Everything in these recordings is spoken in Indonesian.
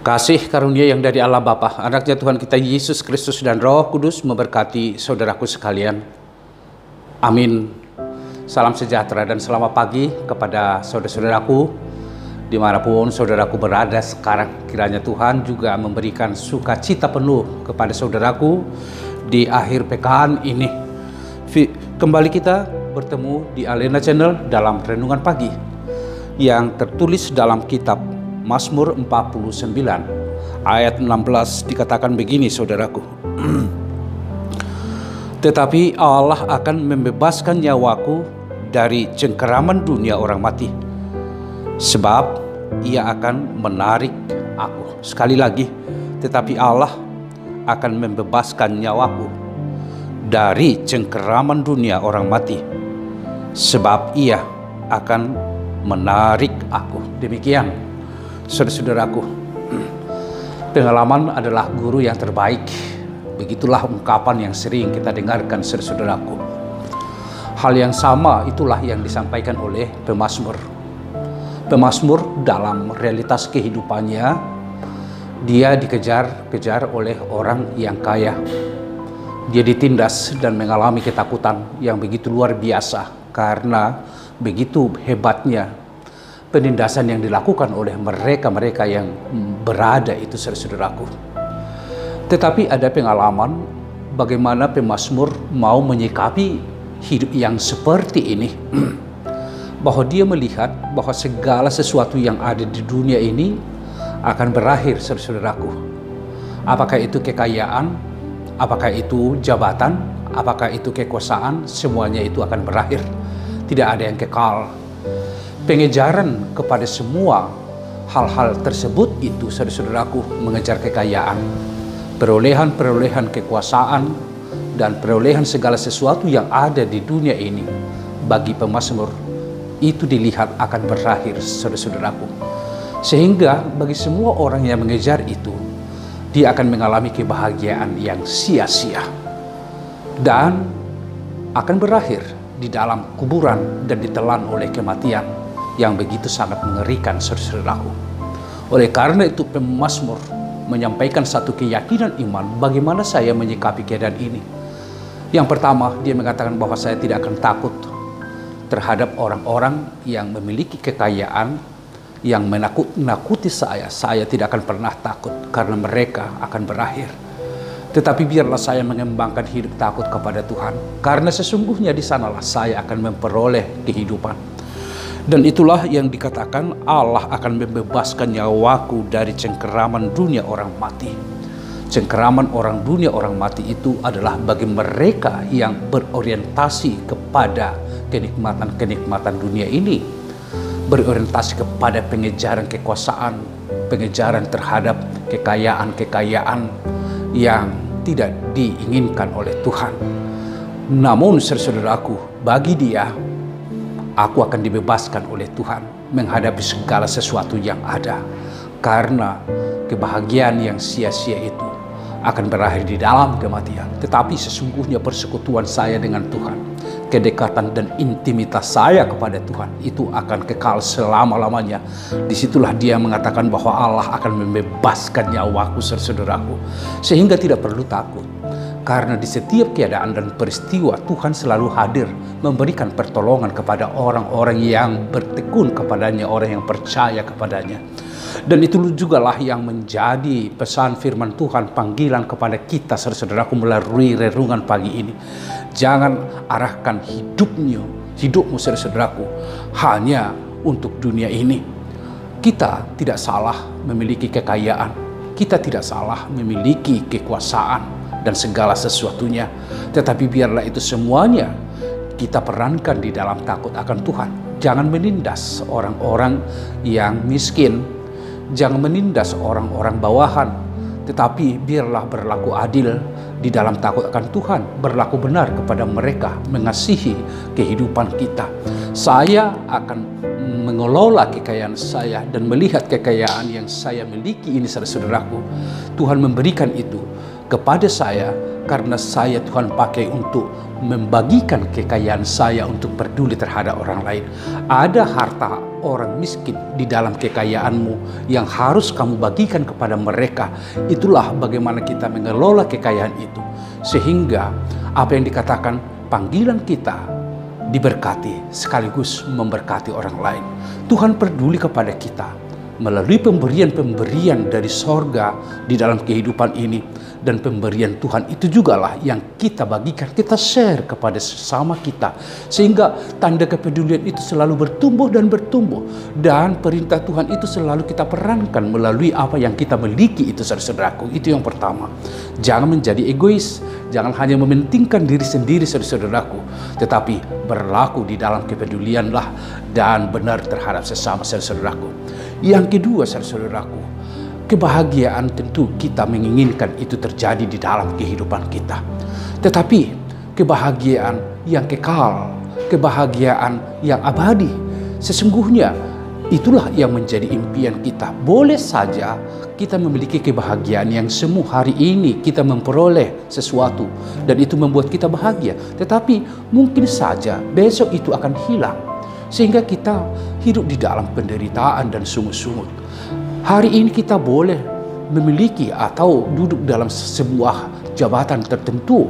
Kasih karunia yang dari Allah Bapa, anaknya Tuhan kita Yesus Kristus dan Roh Kudus memberkati saudaraku sekalian. Amin. Salam sejahtera dan selamat pagi kepada saudara-saudaraku dimanapun saudaraku berada sekarang. Kiranya Tuhan juga memberikan sukacita penuh kepada saudaraku di akhir pekan ini. Kembali kita bertemu di Alena Channel dalam Renungan Pagi yang tertulis dalam kitab Mazmur 49 ayat 16 dikatakan begini saudaraku. Tetapi Allah akan membebaskan nyawaku dari cengkeraman dunia orang mati, sebab Ia akan menarik aku. Sekali lagi, tetapi Allah akan membebaskan nyawaku dari cengkeraman dunia orang mati, sebab Ia akan menarik aku. Demikian saudara-saudaraku, pengalaman adalah guru yang terbaik. Begitulah ungkapan yang sering kita dengarkan saudara-saudaraku. Hal yang sama itulah yang disampaikan oleh pemazmur. Pemazmur dalam realitas kehidupannya, dia dikejar-kejar oleh orang yang kaya. Dia ditindas dan mengalami ketakutan yang begitu luar biasa karena begitu hebatnya penindasan yang dilakukan oleh mereka-mereka yang berada itu saudara-saudaraku. Tetapi ada pengalaman bagaimana pemazmur mau menyikapi hidup yang seperti ini. Bahwa dia melihat bahwa segala sesuatu yang ada di dunia ini akan berakhir saudara-saudaraku. Apakah itu kekayaan, apakah itu jabatan, apakah itu kekuasaan, semuanya itu akan berakhir. Tidak ada yang kekal. Pengejaran kepada semua hal-hal tersebut itu saudara-saudaraku, mengejar kekayaan, perolehan-perolehan kekuasaan, dan perolehan segala sesuatu yang ada di dunia ini, bagi pemazmur itu dilihat akan berakhir saudara-saudaraku. Sehingga bagi semua orang yang mengejar itu, dia akan mengalami kebahagiaan yang sia-sia dan akan berakhir di dalam kuburan dan ditelan oleh kematian yang begitu sangat mengerikan saudara-saudaraku. Oleh karena itu pemazmur menyampaikan satu keyakinan iman bagaimana saya menyikapi keadaan ini. Yang pertama, dia mengatakan bahwa saya tidak akan takut terhadap orang-orang yang memiliki kekayaan yang menakuti saya. Saya tidak akan pernah takut karena mereka akan berakhir. Tetapi biarlah saya mengembangkan hidup takut kepada Tuhan, karena sesungguhnya di sanalah saya akan memperoleh kehidupan. Dan itulah yang dikatakan Allah akan membebaskan nyawaku dari cengkeraman dunia orang mati. Cengkeraman orang dunia orang mati itu adalah bagi mereka yang berorientasi kepada kenikmatan-kenikmatan dunia ini, berorientasi kepada pengejaran kekuasaan, pengejaran terhadap kekayaan-kekayaan yang tidak diinginkan oleh Tuhan. Namun saudaraku, bagi dia, aku akan dibebaskan oleh Tuhan menghadapi segala sesuatu yang ada. Karena kebahagiaan yang sia-sia itu akan berakhir di dalam kematian. Tetapi sesungguhnya persekutuan saya dengan Tuhan, kedekatan dan intimitas saya kepada Tuhan itu akan kekal selama-lamanya. Disitulah dia mengatakan bahwa Allah akan membebaskan nyawaku saudaraku. Sehingga tidak perlu takut. Karena di setiap keadaan dan peristiwa Tuhan selalu hadir memberikan pertolongan kepada orang-orang yang bertekun kepadanya, orang yang percaya kepadanya. Dan itu jugalah yang menjadi pesan firman Tuhan, panggilan kepada kita saudaraku melalui renungan pagi ini. Jangan arahkan hidupmu saudaraku hanya untuk dunia ini. Kita tidak salah memiliki kekayaan, kita tidak salah memiliki kekuasaan dan segala sesuatunya. Tetapi biarlah itu semuanya kita perankan di dalam takut akan Tuhan. Jangan menindas orang-orang yang miskin, jangan menindas orang-orang bawahan, tetapi biarlah berlaku adil di dalam takut akan Tuhan, berlaku benar kepada mereka, mengasihi kehidupan kita. Saya akan mengelola kekayaan saya dan melihat kekayaan yang saya miliki ini saudaraku. Tuhan memberikan itu kepada saya karena saya Tuhan pakai untuk membagikan kekayaan saya untuk peduli terhadap orang lain. Ada harta orang miskin di dalam kekayaanmu yang harus kamu bagikan kepada mereka. Itulah bagaimana kita mengelola kekayaan itu. Sehingga apa yang dikatakan panggilan kita diberkati sekaligus memberkati orang lain. Tuhan peduli kepada kita melalui pemberian-pemberian dari sorga di dalam kehidupan ini. Dan pemberian Tuhan itu jugalah yang kita bagikan, kita share kepada sesama kita. Sehingga tanda kepedulian itu selalu bertumbuh dan bertumbuh. Dan perintah Tuhan itu selalu kita perankan melalui apa yang kita miliki itu, saudara-saudaraku. Itu yang pertama. Jangan menjadi egois. Jangan hanya mementingkan diri sendiri, saudara-saudaraku. Tetapi berlaku di dalam kepedulianlah dan benar terhadap sesama, saudara-saudaraku. Yang kedua, saudara-saudaraku, kebahagiaan tentu kita menginginkan itu terjadi di dalam kehidupan kita. Tetapi kebahagiaan yang kekal, kebahagiaan yang abadi, sesungguhnya itulah yang menjadi impian kita. Boleh saja kita memiliki kebahagiaan yang semu hari ini, kita memperoleh sesuatu dan itu membuat kita bahagia. Tetapi mungkin saja besok itu akan hilang. Sehingga kita hidup di dalam penderitaan dan sungut-sungut. Hari ini kita boleh memiliki atau duduk dalam sebuah jabatan tertentu,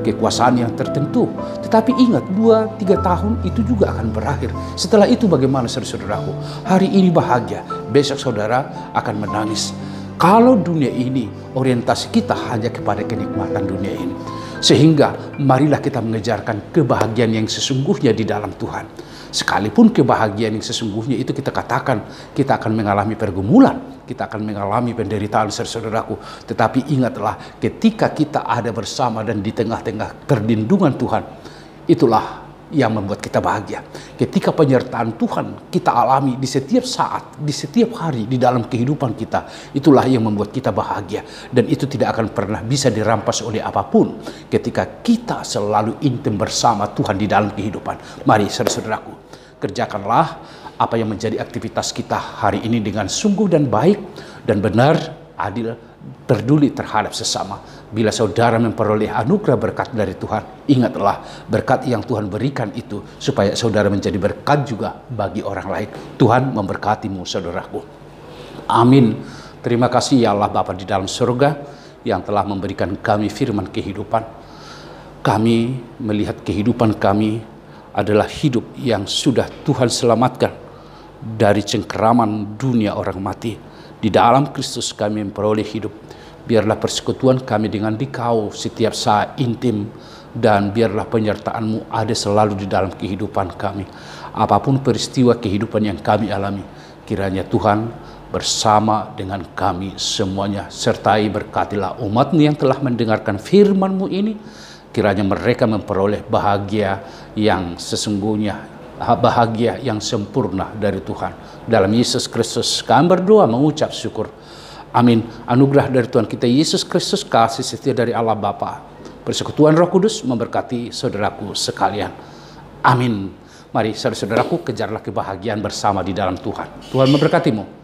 kekuasaan yang tertentu. Tetapi ingat, 2-3 tahun itu juga akan berakhir. Setelah itu bagaimana, saudara-saudaraku? Hari ini bahagia, besok saudara akan menangis. Kalau dunia ini, orientasi kita hanya kepada kenikmatan dunia ini. Sehingga marilah kita mengejarkan kebahagiaan yang sesungguhnya di dalam Tuhan. Sekalipun kebahagiaan yang sesungguhnya itu kita katakan kita akan mengalami pergumulan, kita akan mengalami penderitaan, saudaraku. Tetapi ingatlah, ketika kita ada bersama dan di tengah-tengah perlindungan Tuhan, itulah yang membuat kita bahagia. Ketika penyertaan Tuhan kita alami di setiap saat, di setiap hari di dalam kehidupan kita, itulah yang membuat kita bahagia. Dan itu tidak akan pernah bisa dirampas oleh apapun ketika kita selalu intim bersama Tuhan di dalam kehidupan. Mari, saudaraku, kerjakanlah apa yang menjadi aktivitas kita hari ini dengan sungguh dan baik dan benar, adil, peduli terhadap sesama. Bila saudara memperoleh anugerah berkat dari Tuhan, ingatlah berkat yang Tuhan berikan itu supaya saudara menjadi berkat juga bagi orang lain. Tuhan memberkatimu, saudaraku. Amin. Terima kasih ya Allah Bapa di dalam surga yang telah memberikan kami firman kehidupan. Kami melihat kehidupan kami adalah hidup yang sudah Tuhan selamatkan dari cengkeraman dunia orang mati. Di dalam Kristus kami memperoleh hidup. Biarlah persekutuan kami dengan Dikau setiap saat intim, dan biarlah penyertaan-Mu ada selalu di dalam kehidupan kami. Apapun peristiwa kehidupan yang kami alami, kiranya Tuhan bersama dengan kami semuanya. Sertai berkatilah umat-Mu yang telah mendengarkan firman-Mu ini. Kiranya mereka memperoleh bahagia yang sesungguhnya, bahagia yang sempurna dari Tuhan. Dalam Yesus Kristus kami berdoa mengucap syukur. Amin. Anugerah dari Tuhan kita Yesus Kristus, kasih setia dari Allah Bapa, persekutuan Roh Kudus memberkati saudaraku sekalian. Amin. Mari saudara-saudaraku, kejarlah kebahagiaan bersama di dalam Tuhan. Tuhan memberkatimu.